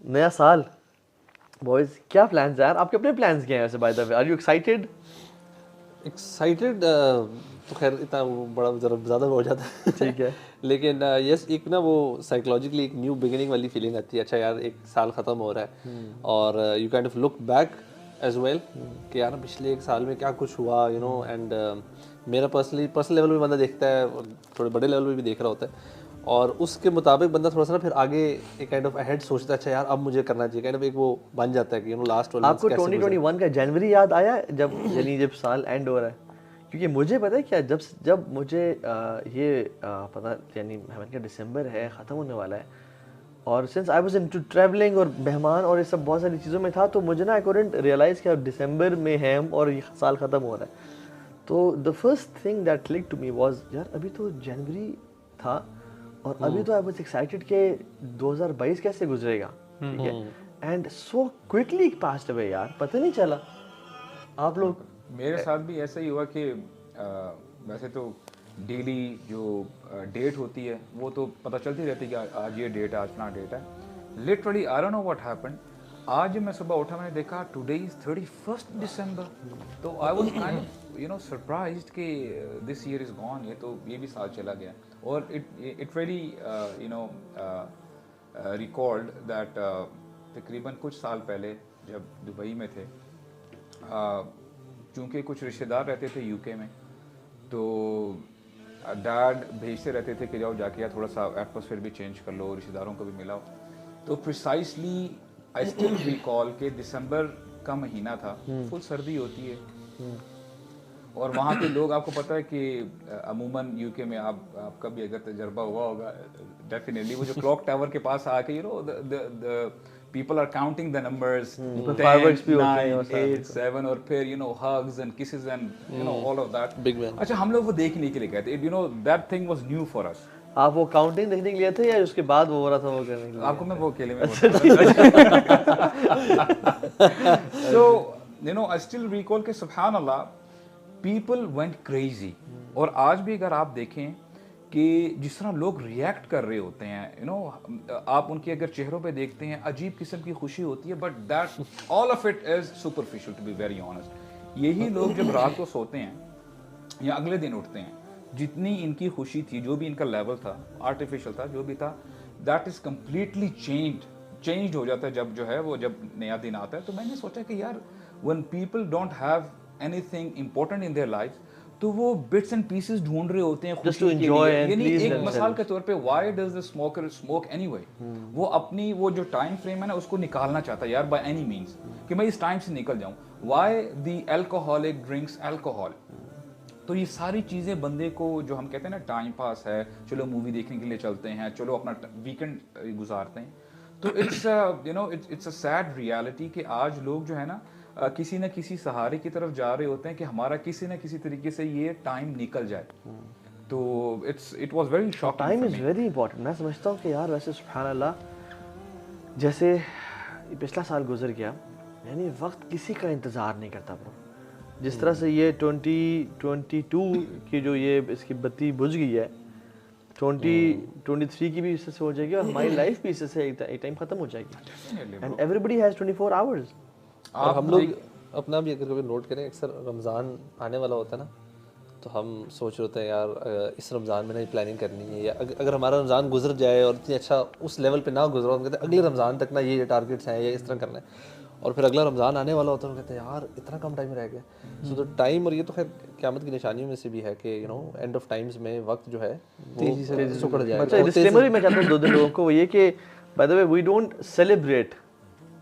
نیا سال بوائز, کیا پلانس ہیں یار آپ کے؟ اپنے پلانس کیا ہیں ویسے by the way? Are you excited? Excited تو خیر اتنا وہ بڑا ذرا زیادہ ہو جاتا ہے, ٹھیک ہے, لیکن یس ایک نا وہ سائیکولوجیکلی ایک نیو بگننگ والی فیلنگ آتی ہے. اچھا یار ایک سال ختم ہو رہا ہے اور you kind of look back as well کہ یار پچھلے ایک سال میں کیا کچھ ہوا, یو نو. اینڈ میرا پرسنل لیول پہ بندہ دیکھتا ہے اور تھوڑے بڑے لیول پہ بھی دیکھ رہا ہوتا ہے, اور اس کے مطابق بندہ تھوڑا سا نا پھر آگے ایک کائنڈ آف اہیڈ سوچتا ہے. اچھا یار اب مجھے کرنا چاہیے, کائنڈ آف ایک وہ بن جاتا ہے کہ یو نو لاسٹ 12 آپ کو 2021 کا جنوری یاد آیا جب سال اینڈ ہو رہا ہے؟ کیونکہ مجھے پتہ ہے کیا, جب مجھے یہ پتہ یعنی دسمبر ہے ختم ہونے والا ہے, اور since I was into travelling اور مہمان اور یہ سب بہت ساری چیزوں میں تھا, تو مجھے نا آئی کوڈنٹ ریئلائز کہ اب دسمبر میں ہے اور یہ سال ختم ہو رہا ہے. تو the first thing that click to me was یار ابھی تو جنوری تھا اور ابھی تو آئی واز ایکسائٹیڈ کہ 2022 کیسے گزرے گا, ٹھیک ہے, and so quickly passed away یار, پتہ نہیں چلا. آپ لوگ میرے ساتھ بھی ایسا ہی ہوا کہ ویسے تو ڈیلی جو ڈیٹ ہوتی ہے وہ تو پتہ چلتی رہتی ہے کہ آج یہ ڈیٹ ہے, آج اتنا ڈیٹ ہے. Literally I don't know what happened, آج میں صبح اٹھا میں نے دیکھا ٹوڈے از 31 ڈسمبر. تو I was kind of you know surprised کہ دس ایئر از گون, یہ تو یہ بھی سال چلا گیا. اور it really you know record that تقریباً کچھ سال پہلے جب دبئی میں تھے, چونکہ کچھ رشتہ دار رہتے تھے یو کے میں, تو ڈیڈ بھیجتے رہتے تھے کہ جاؤ جا کے تھوڑا سا ایٹماسفیئر بھی چینج کر لو, رشتہ داروں کو بھی ملاؤ. تو پریسائسلی آئی اسٹل ریکال کہ دسمبر کا مہینہ تھا, فل سردی ہوتی ہے, اور وہاں کے لوگ آپ کو پتہ ہے کہ عموماً یو کے میں آپ کا بھی اگر تجربہ ہوا ہوگا ڈیفینیٹلی, وہ جو کلاک ٹاور کے پاس آ کے you know people are counting the numbers, 10, 9, 8, 7, اور پھر you know hugs and kisses and you know all of that. big man. اچھا ہم لوگ وہ دیکھنے کے لیے گئے تھے, you know that thing was new for us. آپ وہ کاؤنٹنگ دیکھنے کے لیے تھے یا اس کے بعد وہ ہو رہا تھا وہ کرنے کے لیے؟ آپ کو میں وہ اکیلے میں بتا so you know I still recall کہ سبحان اللہ people went crazy. اور آج بھی اگر آپ دیکھیں کہ جس طرح لوگ ریئیکٹ کر رہے ہوتے ہیں, یو نو آپ ان کے اگر چہروں پہ دیکھتے ہیں عجیب قسم کی خوشی ہوتی ہے, but that all of it is superficial to be very honest. یہی لوگ جب رات کو سوتے ہیں یا اگلے دن اٹھتے ہیں, جتنی ان کی خوشی تھی, جو بھی ان کا لیول تھا, آرٹیفیشل تھا, جو بھی تھا, دیٹ از کمپلیٹلی چینجڈ ہو جاتا ہے جب جو ہے وہ جب نیا دن آتا ہے. تو میں نے سوچا کہ یار when people don't have anything important in their lives, تو وہ بٹس اینڈ پیسز ڈھونڈ رہے ہوتے ہیں خوشی کے لیے. یعنی ایک مثال کے طور پہ why does the smoker smoke any way, وہ اپنی وہ جو ٹائم فریم ہے نا اس کو نکالنا چاہتا ہے یار بائی اینی مینس کہ میں اس ٹائم سے نکل جاؤں. وائی دی الکوہولک ڈرنکس الکوہول. تو یہ ساری چیزیں بندے کو جو ہم کہتے ہیں نا ٹائم پاس ہے, چلو مووی دیکھنے کے لیے چلتے ہیں, چلو اپنا ویکینڈ گزارتے ہیں. تو it's you know it's a sad reality کہ آج لوگ جو ہے نا کسی نہ کسی سہارے کی طرف جا رہے ہوتے ہیں کہ ہمارا کسی نہ کسی طریقے سے یہ ٹائم نکل جائے. تو it was very shocking. Time is very important. میں سمجھتا ہوں کہ یار ویسے سبحان اللہ جیسے پچھلا سال گزر گیا, یعنی وقت کسی کا انتظار نہیں کرتا برو. جس طرح سے یہ 2022 کی جو یہ اس کی بتی بجھ گئی ہے, 2023 کی بھی اس سے ہو جائے گی, اور ہماری لائف بھی اس سے ایک ٹائم ختم ہو جائے گی. And everybody has 24 hours. اور ہم لوگ اپنا بھی اگر کبھی نوٹ کریں, اکثر رمضان آنے والا ہوتا ہے نا, تو ہم سوچ رہے ہوتے ہیں یار اس رمضان میں نہیں پلاننگ کرنی ہے, یا اگر ہمارا رمضان گزر جائے اور اتنی اچھا اس لیول پہ نہ گزرا, ہم کہتے ہیں اگلے رمضان تک نا یہ ٹارگیٹس ہیں یا اس طرح کرنا ہے, اور پھر اگلا رمضان آنے والا ہوتا ہے, ہم کہتے ہیں یار اتنا کم ٹائم رہ گیا. سو تو ٹائم, اور یہ تو خیر قیامت کی نشانیوں میں سے بھی ہے کہ you know end of times میں وقت جو ہے تیزی سے سکڑ جائے گا. اچھا ڈسکلیمر بھی میں چاہتا ہوں 2 لوگوں کو, وہ یہ کہ by the way we don't celebrate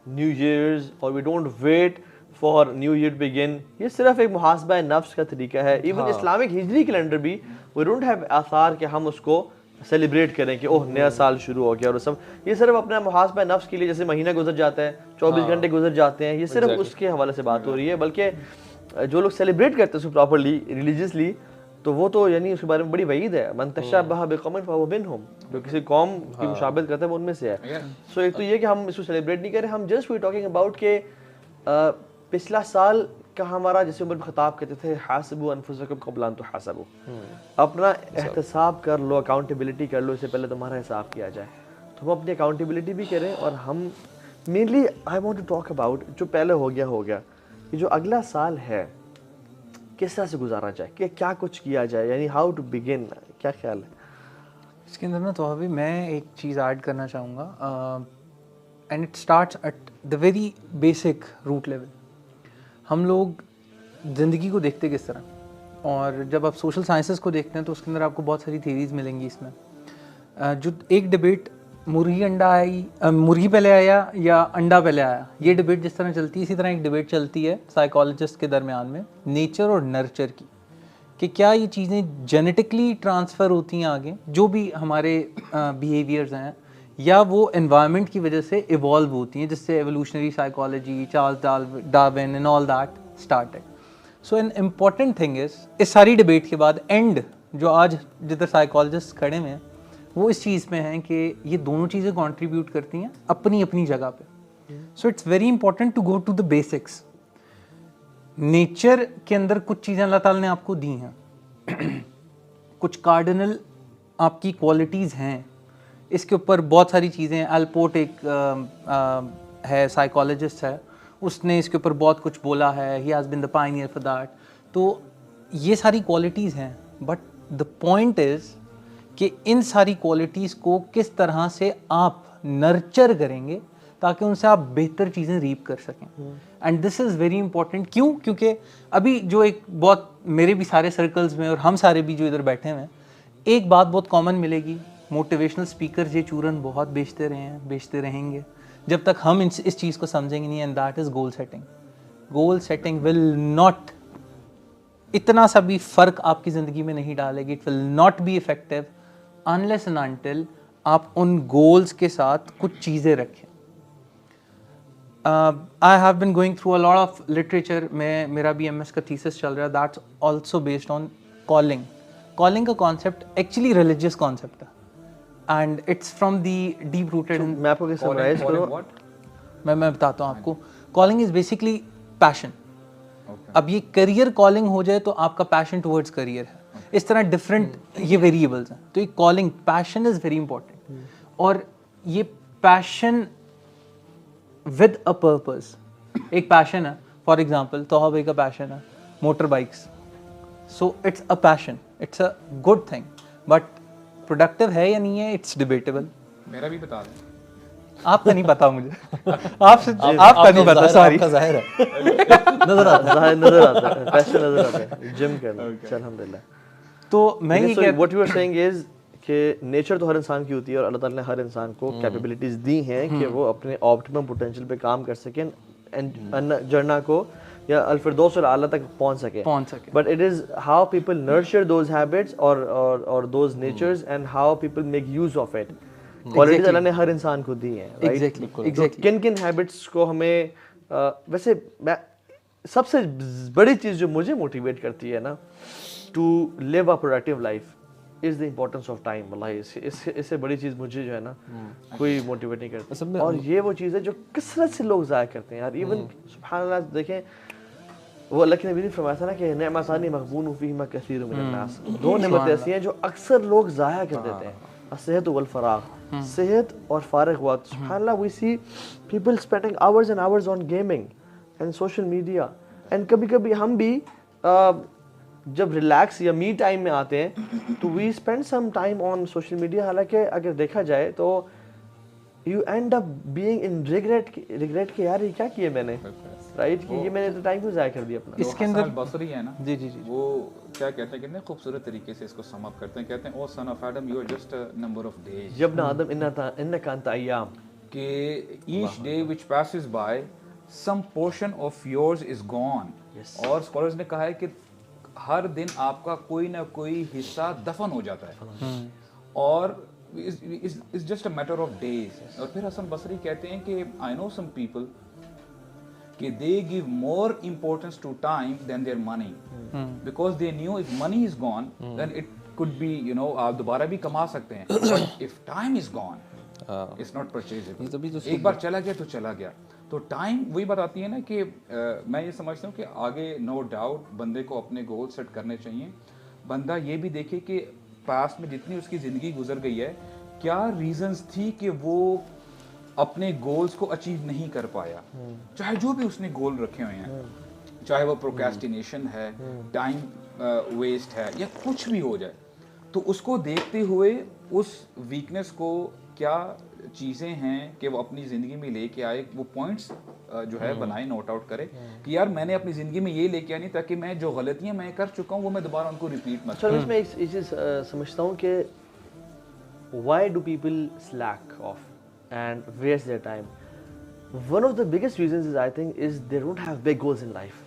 new years اور we don't wait for new year begin. یہ صرف ایک محاسبہ نفس کا طریقہ ہے. ایون اسلامک ہجری کیلنڈر بھی وی ڈونٹ ہیو آثار کہ ہم اس کو سیلیبریٹ کریں کہ اوہ نیا سال شروع ہو گیا اور سب. یہ صرف اپنا محاسبہ نفس کے لیے, جیسے مہینہ گزر جاتا ہے, 24 گھنٹے گزر جاتے ہیں, یہ صرف اس کے حوالے سے بات ہو رہی ہے. بلکہ جو لوگ سیلیبریٹ کرتے ہیں اس کو پراپرلی ریلیجیسلی, تو وہ تو یعنی اس کے بارے میں بڑی وعید ہے, من تشبہ بقوم فہو منہم, جو کسی قوم کی مشابہت کرتا ہے وہ ان میں سے ہے. سو ایک تو یہ کہ ہم اس کو سیلیبریٹ نہیں کریں, ہم جسٹ وی ٹاکنگ اباؤٹ کہ پچھلا سال کا ہمارا جیسے عمر خطاب کہتے تھے حاسبوا انفسکم قبل ان تحاسبوا, اپنا احتساب کر لو, اکاؤنٹیبلٹی کر لو, اس سے پہلے تمہارا حساب کیا جائے. تو ہم اپنی اکاؤنٹیبلٹی بھی کریں, اور ہم mainly I want to talk about جو پہلے ہو گیا, یہ جو اگلا سال ہے کس طرح سے گزارا جائے, کہ کیا کچھ کیا جائے, یعنی ہاؤ ٹو بگن, کیا خیال ہے اس کے اندر نا؟ تو ابھی میں ایک چیز ایڈ کرنا چاہوں گا, and it starts at the very basic root level. ہم لوگ زندگی کو دیکھتے کس طرح, اور جب آپ سوشل سائنسز کو دیکھتے ہیں تو اس کے اندر آپ کو بہت ساری تھیریز ملیں گی. اس میں جو ایک ڈبیٹ مرغی پہلے آیا یا انڈا پہلے آیا, یہ ڈبیٹ جس طرح چلتی ہے اسی طرح ایک ڈبیٹ چلتی ہے سائیکالوجسٹ کے درمیان میں نیچر اور نرچر کی, کہ کیا یہ چیزیں جینیٹکلی ٹرانسفر ہوتی ہیں آگے, جو بھی ہمارے بیہیویئرز ہیں, یا وہ انوائرمنٹ کی وجہ سے ایوالو ہوتی ہیں, جس سے evolutionary psychology, Charles Darwin and all that started. So an important thing is, اس ساری ڈبیٹ کے بعد اینڈ جو آج جدھر سائیکالوجسٹ کھڑے ہوئے ہیں وہ اس چیز میں ہیں کہ یہ دونوں چیزیں کنٹریبیوٹ کرتی ہیں اپنی اپنی جگہ پہ. So it's very important to go to the basics. Nature کے اندر کچھ چیزیں اللہ تعالیٰ نے آپ کو دی ہیں, کچھ کارڈنل آپ کی کوالٹیز ہیں, اس کے اوپر بہت ساری چیزیں. الپورٹ ایک ہے سائیکالوجسٹ ہے, اس نے اس کے اوپر بہت کچھ بولا ہے, he has been the pioneer for that. تو یہ ساری کوالٹیز ہیں, بٹ دا پوائنٹ از کہ ان ساری کوالٹیز کو کس طرح سے آپ نرچر کریں گے تاکہ ان سے آپ بہتر چیزیں ریپ کر سکیں. And this is very important. کیوں؟ کیونکہ ابھی جو ایک بہت میرے بھی سارے سرکلز میں اور ہم سارے بھی جو ادھر بیٹھے ہوئے ہیں, ایک بات بہت کامن ملے گی, موٹیویشنل اسپیکر یہ چورن بہت بیچتے رہے ہیں, بیچتے رہیں گے جب تک ہم اس چیز کو سمجھیں گے نہیں. And that is goal setting. Goal setting will not اتنا سا بھی فرق آپ کی زندگی میں نہیں ڈالے گی. It will not be effective unless and until آپ ان گولز کے ساتھ کچھ چیزیں رکھیں. I have been going through a lot of literature. میرا بھی MS کا تھیسس چل رہا ہے, that's also based on calling. calling کا concept actually religious concept ہے, and it's from the deep rooted in. میں آپ کو سمرائز کروں, میں بتاتا ہوں آپ کو. calling is basically passion. اب یہ کریئر کالنگ ہو جائے تو آپ کا پیشن ٹورڈز کریئر ہے, اس طرح ڈفرینٹ یہ ویریبلس ہیں. تو یہ calling passion is very important, اور یہ پیشن ود اے پرپز. ایک پیشن ہے, فار ایگزامپل توحا بھائی کا پیشن ہے motor bikes. So it's a passion, it's a good thing, but productive ہے یا نہیں ہے, اٹس ڈیبیٹیبل. میرا بھی بتا دیں. آپ کا نہیں پتا مجھے, آپ کا نہیں پتا, سوری. ظاہر ہے نظر آتا ہے پیشن نظر آتا ہے جم کرنا. الحمدللہ. تو میں یہ کہتا ہوں, what you are saying is کہ نیچر تو ہر انسان کی ہوتی ہے, اور اللہ تعالیٰ نے ہر انسان کو کیپیبلٹیز دی ہیں کہ وہ اپنے آپٹیمم پوٹینشیل پہ کام کر سکیں, جرنا کو یا الفردوس الاعلیٰ تک پہنچ سکیں. But it is how people nurture those habits اور those natures, and how people make use of it. Qualities اللہ نے ہر انسان کو دی ہیں, رائٹ. کن کن ہیبٹس کو ہمیں, ویسے سب سے بڑی چیز جو مجھے موٹیویٹ کرتی ہے نا to live a productive life is the importance of time. واللہ اس سے بڑی چیز مجھے جو ہے نا کوئی موٹیویٹ نہیں کرتی. اور یہ وہ چیز ہے جو کثرت سے لوگ ضائع کرتے ہیں یار. ایون سبحان اللہ, دیکھیں وہ اللہ کے نبی نے فرمایا تھا نا کہ نعمتان مغبون فیہما کثیر من الناس. دو نعمتیں ایسی ہیں جو اکثر لوگ ضائع کر دیتے ہیں, الصحت والفراغ. صحت اور فارغ وقت. سبحان اللہ, we see people spending hours and hours on gaming and social media. And کبھی کبھی ہم بھی جب ریلیکس یا می ٹائم میں آتے ہیں تو we spend some time on social media. حالانکہ اگر دیکھا جائے تو you end up being in regret کہ یار یہ کیا کیا میں نے, رائٹ, کہ یہ میں نے ٹائم کیوں ضائع کر دیا اپنا. اس کے اندر بصری ہے نا, جی وہ کیا کہتے ہیں, کتنے خوبصورت طریقے سے اس کو سم اپ کرتے ہیں. کہتے ہیں O son of Adam you are just a number of days. جب نہ آدم انک انت ایام, کہ each day which passes by some portion of yours is gone. اور اسکالرز نے کہا ہے کہ ہر دن آپ کا کوئی نہ کوئی حصہ دفن ہو جاتا ہے, اور it's just a matter of days. اور پھر حسن بصری کہتے ہیں کہ I know some people کہ they give more importance to time than their money, because they knew if money is gone then it could be, you know, آپ دوبارہ بھی کما سکتے ہیں, but if time is gone it's not purchasable. ایک بار چلا گیا تو چلا گیا. تو ٹائم وہی بات آتی ہے نا کہ میں یہ سمجھتا ہوں کہ آگے نو ڈاؤٹ بندے کو اپنے گول سیٹ کرنے چاہیے. بندہ یہ بھی دیکھے کہ پاسٹ میں جتنی اس کی زندگی گزر گئی ہے کیا ریزنز تھی کہ وہ اپنے گولز کو اچیو نہیں کر پایا, چاہے جو بھی اس نے گول رکھے ہوئے ہیں, چاہے وہ پروکیسٹینیشن ہے, ٹائم ویسٹ ہے, یا کچھ بھی ہو جائے, تو اس کو دیکھتے ہوئے اس ویکنیس کو کیا چیزیں ہیں کہ وہ اپنی زندگی میں لے کے آئے, وہ پوائنٹس جو ہے بنائے, نوٹ آؤٹ کرے کہ یار میں نے اپنی زندگی میں یہ لے کے آنی تاکہ میں جو غلطیاں میں کر چکا ہوں وہ میں دوبارہ ان کو ریپیٹ مت چلو اس میں ایک چیز سمجھتا ہوں کہ why do people slack off and waste their time? One of the biggest reasons is I think is they don't have big goals in life.